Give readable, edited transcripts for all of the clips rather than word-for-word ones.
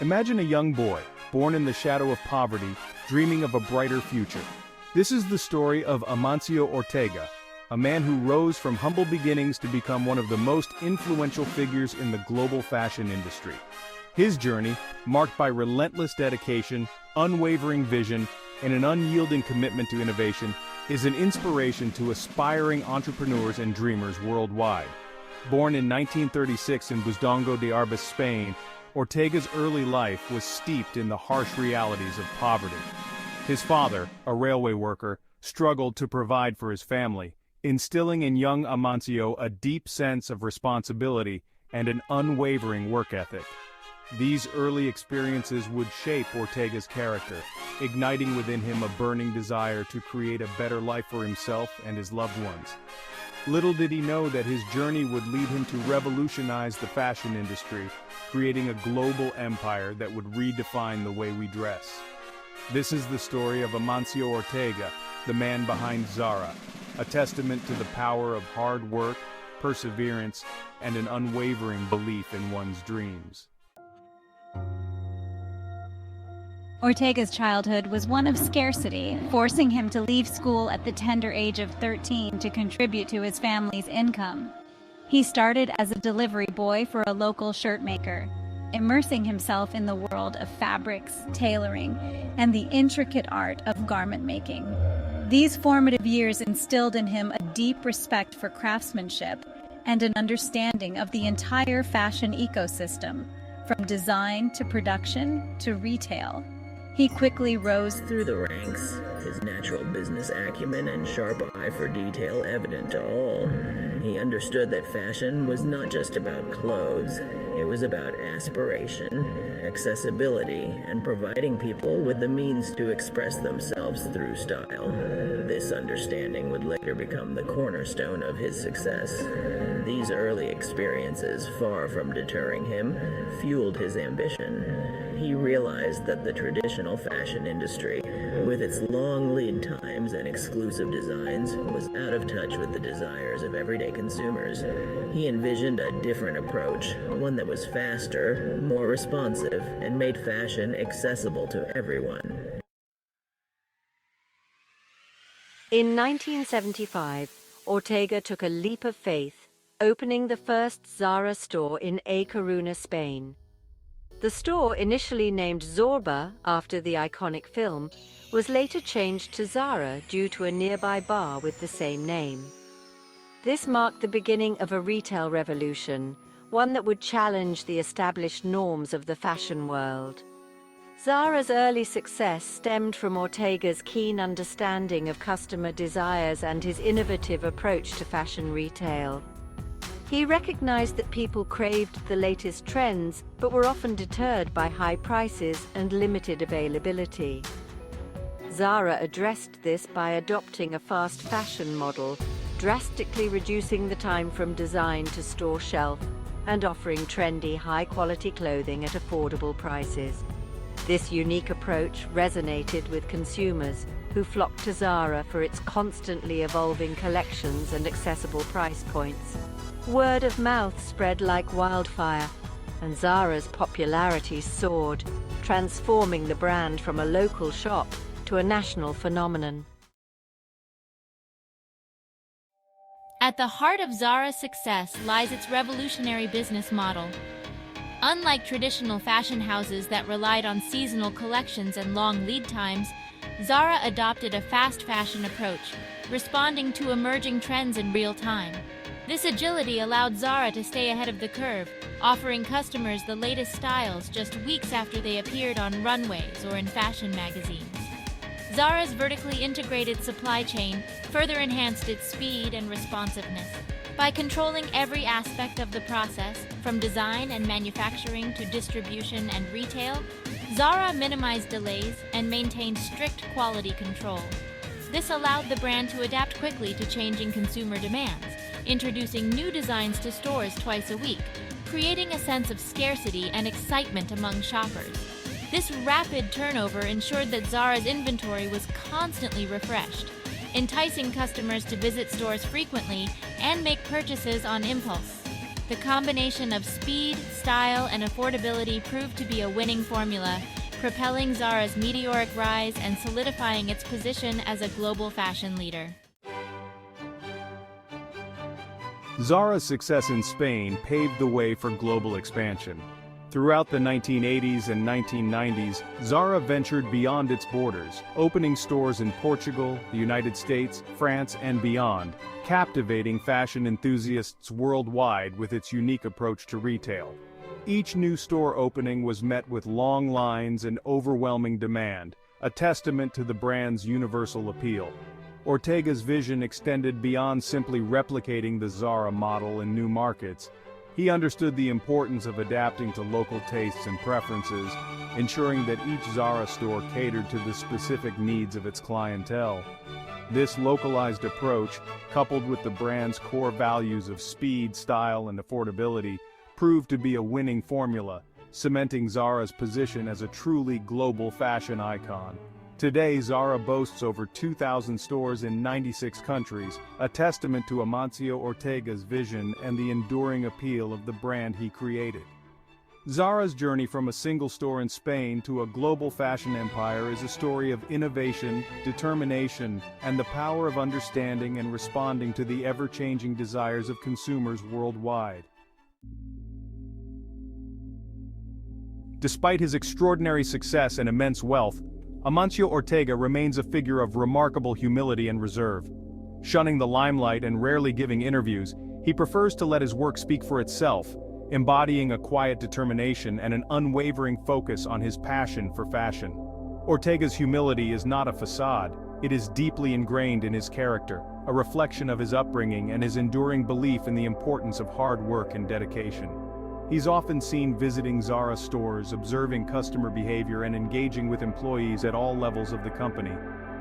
Imagine a young boy, born in the shadow of poverty, dreaming of a brighter future. This is the story of Amancio Ortega, a man who rose from humble beginnings to become one of the most influential figures in the global fashion industry. His journey, marked by relentless dedication, unwavering vision, and an unyielding commitment to innovation, is an inspiration to aspiring entrepreneurs and dreamers worldwide. Born in 1936 in Buzdongo de Arbas, Spain, Ortega's early life was steeped in the harsh realities of poverty. His father, a railway worker, struggled to provide for his family, instilling in young Amancio a deep sense of responsibility and an unwavering work ethic. These early experiences would shape Ortega's character, igniting within him a burning desire to create a better life for himself and his loved ones. Little did he know that his journey would lead him to revolutionize the fashion industry, creating a global empire that would redefine the way we dress. This is the story of Amancio Ortega, the man behind Zara, a testament to the power of hard work, perseverance, and an unwavering belief in one's dreams. Ortega's childhood was one of scarcity, forcing him to leave school at the tender age of 13 to contribute to his family's income. He started as a delivery boy for a local shirt maker, immersing himself in the world of fabrics, tailoring, and the intricate art of garment making. These formative years instilled in him a deep respect for craftsmanship and an understanding of the entire fashion ecosystem, from design to production to retail. He quickly rose through the ranks, his natural business acumen and sharp eye for detail evident to all. He understood that fashion was not just about clothes, it was about aspiration, accessibility, and providing people with the means to express themselves through style. This understanding would later become the cornerstone of his success. These early experiences, far from deterring him, fueled his ambition. He realized that the traditional fashion industry, with its long lead times and exclusive designs, was out of touch with the desires of everyday consumers. He envisioned a different approach, one that was faster, more responsive, and made fashion accessible to everyone. In 1975, Ortega took a leap of faith, opening the first Zara store in Coruña, Spain. The store, initially named Zorba after the iconic film, was later changed to Zara due to a nearby bar with the same name. This marked the beginning of a retail revolution, one that would challenge the established norms of the fashion world. Zara's early success stemmed from Ortega's keen understanding of customer desires and his innovative approach to fashion retail. He recognized that people craved the latest trends, but were often deterred by high prices and limited availability. Zara addressed this by adopting a fast fashion model, drastically reducing the time from design to store shelf, and offering trendy, high-quality clothing at affordable prices. This unique approach resonated with consumers, who flocked to Zara for its constantly evolving collections and accessible price points. Word of mouth spread like wildfire, and Zara's popularity soared, transforming the brand from a local shop to a national phenomenon. At the heart of Zara's success lies its revolutionary business model. Unlike traditional fashion houses that relied on seasonal collections and long lead times, Zara adopted a fast fashion approach, responding to emerging trends in real time. This agility allowed Zara to stay ahead of the curve, offering customers the latest styles just weeks after they appeared on runways or in fashion magazines. Zara's vertically integrated supply chain further enhanced its speed and responsiveness. By controlling every aspect of the process, from design and manufacturing to distribution and retail, Zara minimized delays and maintained strict quality control. This allowed the brand to adapt quickly to changing consumer demands, introducing new designs to stores twice a week, creating a sense of scarcity and excitement among shoppers. This rapid turnover ensured that Zara's inventory was constantly refreshed, enticing customers to visit stores frequently and make purchases on impulse. The combination of speed, style, and affordability proved to be a winning formula, propelling Zara's meteoric rise and solidifying its position as a global fashion leader. Zara's success in Spain paved the way for global expansion. Throughout the 1980s and 1990s, Zara ventured beyond its borders, opening stores in Portugal, the United States, France, and beyond, captivating fashion enthusiasts worldwide with its unique approach to retail. Each new store opening was met with long lines and overwhelming demand, a testament to the brand's universal appeal. Ortega's vision extended beyond simply replicating the Zara model in new markets. He understood the importance of adapting to local tastes and preferences, ensuring that each Zara store catered to the specific needs of its clientele. This localized approach, coupled with the brand's core values of speed, style, and affordability, proved to be a winning formula, cementing Zara's position as a truly global fashion icon. Today, Zara boasts over 2,000 stores in 96 countries, a testament to Amancio Ortega's vision and the enduring appeal of the brand he created. Zara's journey from a single store in Spain to a global fashion empire is a story of innovation, determination, and the power of understanding and responding to the ever-changing desires of consumers worldwide. Despite his extraordinary success and immense wealth, Amancio Ortega remains a figure of remarkable humility and reserve. Shunning the limelight and rarely giving interviews, he prefers to let his work speak for itself, embodying a quiet determination and an unwavering focus on his passion for fashion. Ortega's humility is not a facade, it is deeply ingrained in his character, a reflection of his upbringing and his enduring belief in the importance of hard work and dedication. He's often seen visiting Zara stores, observing customer behavior and engaging with employees at all levels of the company.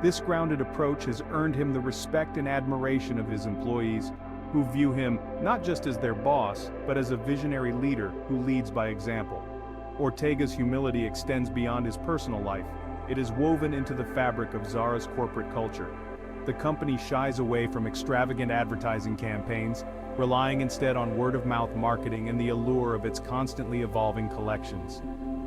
This grounded approach has earned him the respect and admiration of his employees, who view him not just as their boss, but as a visionary leader who leads by example. Ortega's humility extends beyond his personal life. It is woven into the fabric of Zara's corporate culture. The company shies away from extravagant advertising campaigns, relying instead on word-of-mouth marketing and the allure of its constantly evolving collections.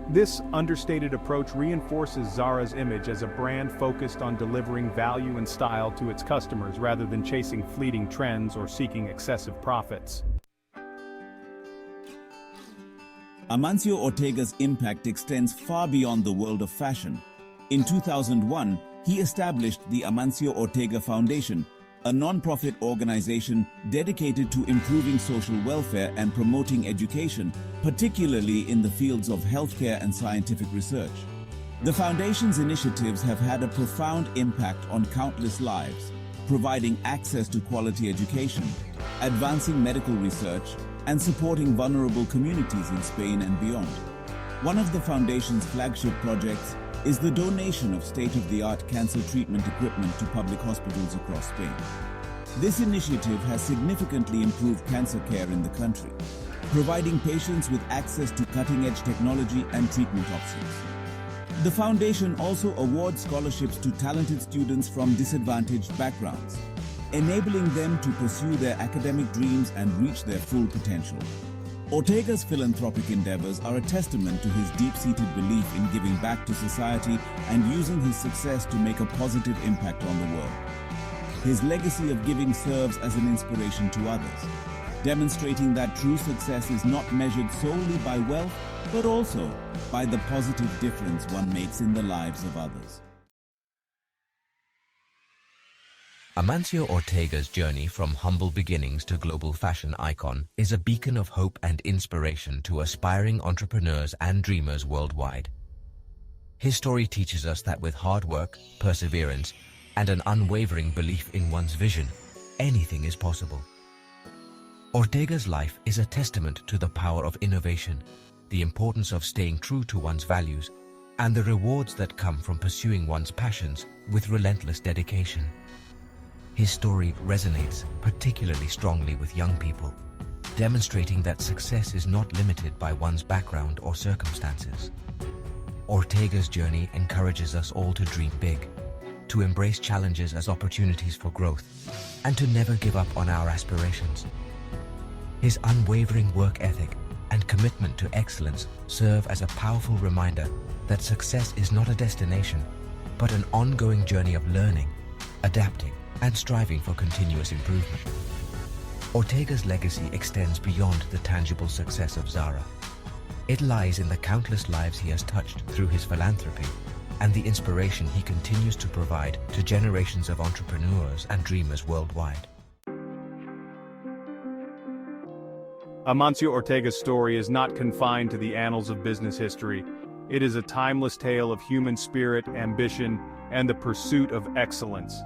This understated approach reinforces Zara's image as a brand focused on delivering value and style to its customers rather than chasing fleeting trends or seeking excessive profits. Amancio Ortega's impact extends far beyond the world of fashion. In 2001, he established the Amancio Ortega Foundation, a non-profit organization dedicated to improving social welfare and promoting education, particularly in the fields of healthcare and scientific research. The foundation's initiatives have had a profound impact on countless lives, providing access to quality education, advancing medical research, and supporting vulnerable communities in Spain and beyond. One of the foundation's flagship projects is the donation of state-of-the-art cancer treatment equipment to public hospitals across Spain. This initiative has significantly improved cancer care in the country, providing patients with access to cutting-edge technology and treatment options. The foundation also awards scholarships to talented students from disadvantaged backgrounds, enabling them to pursue their academic dreams and reach their full potential. Ortega's philanthropic endeavors are a testament to his deep-seated belief in giving back to society and using his success to make a positive impact on the world. His legacy of giving serves as an inspiration to others, demonstrating that true success is not measured solely by wealth, but also by the positive difference one makes in the lives of others. Amancio Ortega's journey from humble beginnings to global fashion icon is a beacon of hope and inspiration to aspiring entrepreneurs and dreamers worldwide. His story teaches us that with hard work, perseverance, and an unwavering belief in one's vision, anything is possible. Ortega's life is a testament to the power of innovation, the importance of staying true to one's values, and the rewards that come from pursuing one's passions with relentless dedication. His story resonates particularly strongly with young people, demonstrating that success is not limited by one's background or circumstances. Ortega's journey encourages us all to dream big, to embrace challenges as opportunities for growth, and to never give up on our aspirations. His unwavering work ethic and commitment to excellence serve as a powerful reminder that success is not a destination, but an ongoing journey of learning, adapting, and striving for continuous improvement. Ortega's legacy extends beyond the tangible success of Zara. It lies in the countless lives he has touched through his philanthropy and the inspiration he continues to provide to generations of entrepreneurs and dreamers worldwide. Amancio Ortega's story is not confined to the annals of business history. It is a timeless tale of human spirit, ambition, and the pursuit of excellence.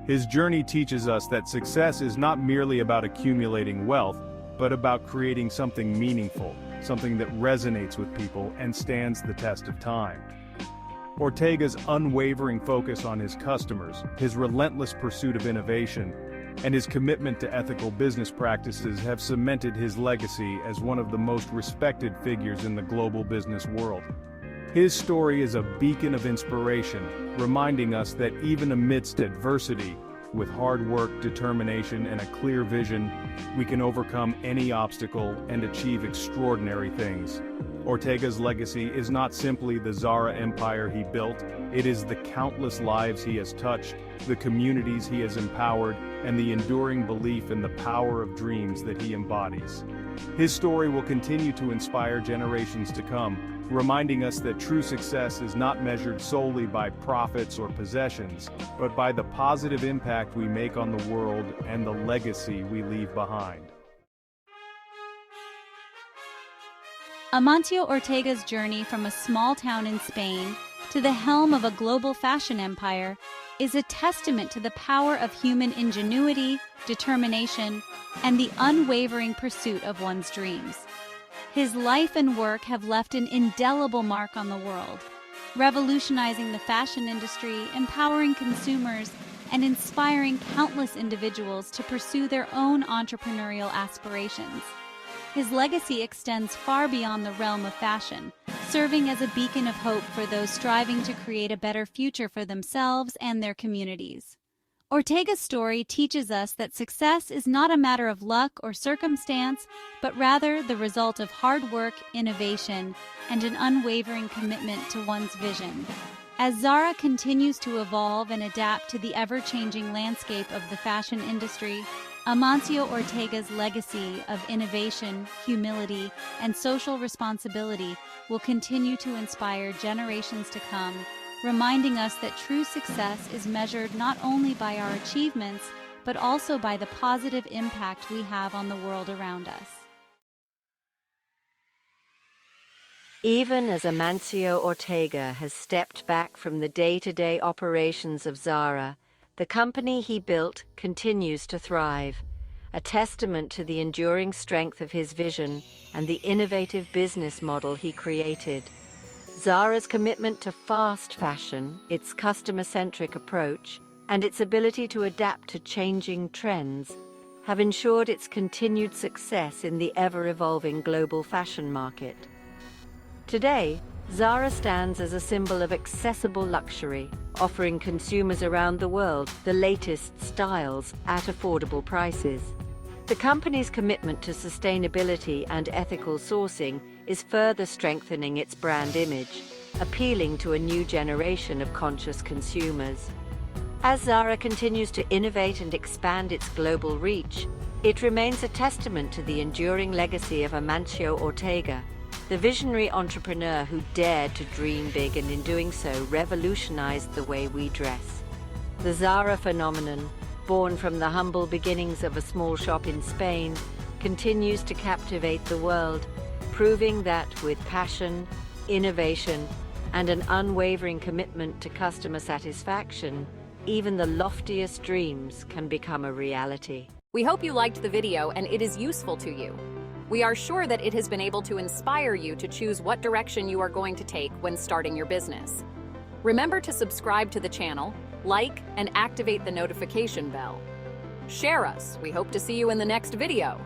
His journey teaches us that success is not merely about accumulating wealth, but about creating something meaningful, something that resonates with people and stands the test of time. Ortega's unwavering focus on his customers, his relentless pursuit of innovation, and his commitment to ethical business practices have cemented his legacy as one of the most respected figures in the global business world. His story is a beacon of inspiration, reminding us that even amidst adversity, with hard work, determination, and a clear vision, we can overcome any obstacle and achieve extraordinary things. Ortega's legacy is not simply the Zara empire he built, it is the countless lives he has touched, the communities he has empowered, and the enduring belief in the power of dreams that he embodies. His story will continue to inspire generations to come, reminding us that true success is not measured solely by profits or possessions, but by the positive impact we make on the world and the legacy we leave behind. Amancio Ortega's journey from a small town in Spain to the helm of a global fashion empire is a testament to the power of human ingenuity, determination, and the unwavering pursuit of one's dreams. His life and work have left an indelible mark on the world, revolutionizing the fashion industry, empowering consumers, and inspiring countless individuals to pursue their own entrepreneurial aspirations. His legacy extends far beyond the realm of fashion, serving as a beacon of hope for those striving to create a better future for themselves and their communities. Ortega's story teaches us that success is not a matter of luck or circumstance, but rather the result of hard work, innovation, and an unwavering commitment to one's vision. As Zara continues to evolve and adapt to the ever-changing landscape of the fashion industry, Amancio Ortega's legacy of innovation, humility, and social responsibility will continue to inspire generations to come, reminding us that true success is measured not only by our achievements, but also by the positive impact we have on the world around us. Even as Amancio Ortega has stepped back from the day-to-day operations of Zara, the company he built continues to thrive, a testament to the enduring strength of his vision and the innovative business model he created. Zara's commitment to fast fashion, its customer-centric approach, and its ability to adapt to changing trends have ensured its continued success in the ever-evolving global fashion market. Today, Zara stands as a symbol of accessible luxury, offering consumers around the world the latest styles at affordable prices. The company's commitment to sustainability and ethical sourcing is further strengthening its brand image, appealing to a new generation of conscious consumers. As Zara continues to innovate and expand its global reach, it remains a testament to the enduring legacy of Amancio Ortega, the visionary entrepreneur who dared to dream big and in doing so revolutionized the way we dress. The Zara phenomenon, born from the humble beginnings of a small shop in Spain, continues to captivate the world, proving that with passion, innovation, and an unwavering commitment to customer satisfaction, even the loftiest dreams can become a reality. We hope you liked the video and it is useful to you. We are sure that it has been able to inspire you to choose what direction you are going to take when starting your business. Remember to subscribe to the channel, like, and activate the notification bell. Share us. We hope to see you in the next video.